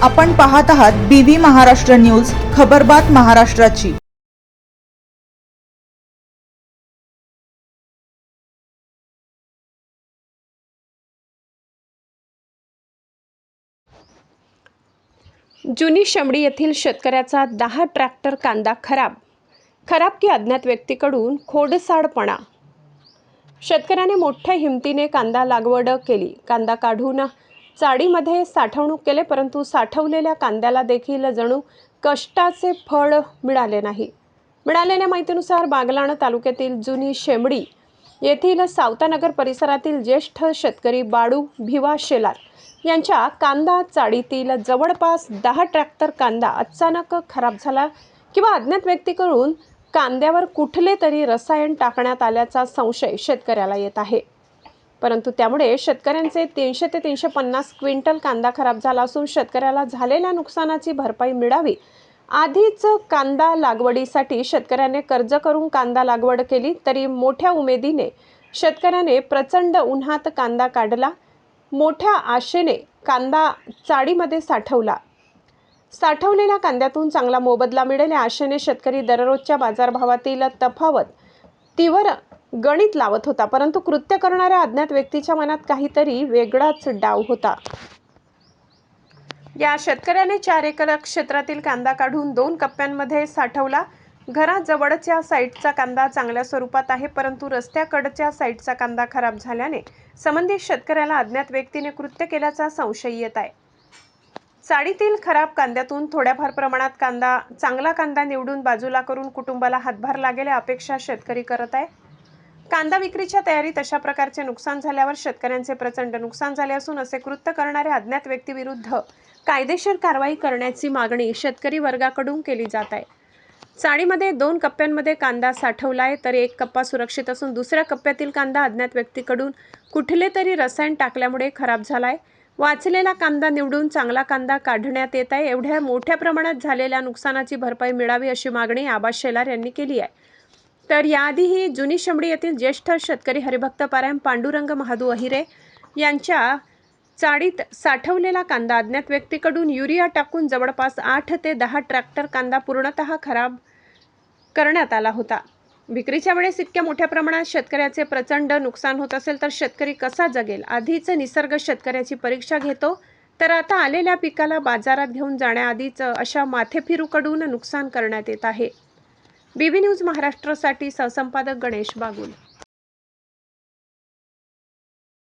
आपण पाहत आहात बीव्ही महाराष्ट्र न्यूज, खबरबात महाराष्ट्राची। जुनी शेमडी येथील शेतकऱ्याचा 10 ट्रॅक्टर कांदा खराब की अज्ञात व्यक्तीकडून खोडसाळपणा। शेतकऱ्याने मोठ्या हिमतीने कांदा लागवड केली, कांदा काढून चाळीमध्ये साठवणूक केले, परंतु साठवलेल्या कांद्याला देखील जणू कष्टाचे फळ मिळाले नाही। मिळालेल्या माहितीनुसार बागलाण तालुक्यातील जुनी शेमडी येथील सावतानगर परिसरातील ज्येष्ठ शेतकरी बाळू भिवा शेलार यांच्या कांदा चाळीतील जवळपास 10 ट्रॅक्टर कांदा अचानक खराब झाला किंवा अज्ञात व्यक्तीकडून कांद्यावर कुठले तरी रसायन टाकण्यात आल्याचा संशय शेतकऱ्याला येत आहे। परंतु त्यामुळे शेतकऱ्यांचे 300 ते 350 क्विंटल कांदा खराब झाला असून शेतकऱ्याला झालेल्या नुकसानाची भरपाई मिळावी। आधीच कांदा लागवडीसाठी शेतकऱ्याने कर्ज करून कांदा लागवड केली, तरी मोठ्या उमेदीने शेतकऱ्याने प्रचंड उन्हात कांदा काढला, मोठ्या आशेने कांदा चाळीमध्ये साठवलेल्या कांद्यातून चांगला मोबदला मिळेल या आशेने शेतकरी दररोजच्या बाजारभावातील तफावत तीवर गणित लावत होता, परंतु कृत्य करणाऱ्या अज्ञात व्यक्तीच्या मनात काहीतरी वेगळाच डाव होता। या शेतकऱ्याने 4 एकर क्षेत्रातील कांदा काढून 2 कप्प्यांमध्ये साठवला। घराजवळच्या साईटचा कांदा चांगल्या स्वरूपात आहे, परंतु रस्त्याकडच्या साईटचा कांदा खराब झाल्याने संबंधित शेतकऱ्याला अज्ञात व्यक्तीने कृत्य केल्याचा संशय येत आहे। चाळीतील खराब कांद्यातून थोड्याफार प्रमाणात चांगला कांदा निवडून बाजूला करून कुटुंबाला हातभार लागेल या अपेक्षा शेतकरी करत आहे। कांदा विक्रीच्या तयारीत अशा प्रकारचे नुकसान झाल्यावर शेतकऱ्यांचे प्रचंड नुकसान झाले असून असे कृत्य करणाऱ्या अज्ञात व्यक्तीविरुद्ध कायदेशीर कारवाई करण्याची मागणी शेतकरी वर्गाकडून केली जात आहे। चाळीमध्ये 2 कप्प्यांमध्ये कांदा साठवला आहे, तर 1 कप्पा सुरक्षित असून दुसऱ्या कप्प्यातील कांदा अज्ञात व्यक्तीकडून कुठले तरी रसायन टाकल्यामुळे खराब झाला आहे। वाचलेला कांदा निवडून चांगला कांदा काढण्यात येत आहे। एवढ्या मोठ्या प्रमाणात झालेल्या नुकसानाची भरपाई मिळावी अशी मागणी आबा शेलार यांनी केली आहे। तर याआधीही जुनी शेमडी येथील ज्येष्ठ शेतकरी हरिभक्त पारायण पांडुरंग महादू अहिरे यांच्या चाळीत साठवलेला कांदा अज्ञात व्यक्तीकडून युरिया टाकून जवळपास 8 ते 10 ट्रॅक्टर कांदा पूर्णतः खराब करण्यात आला होता। विक्रीच्या वेळेस इतक्या मोठ्या प्रमाणात शेतकऱ्याचे प्रचंड नुकसान होत असेल तर शेतकरी कसा जगेल? आधीच निसर्ग शेतकऱ्याची परीक्षा घेतो, तर आता आलेल्या पिकाला बाजारात घेऊन जाण्याआधीच अशा माथेफिरूकडून नुकसान करण्यात येत आहे। बीबी न्यूज महाराष्ट्रासाठी सहसंपादक गणेश बागुल।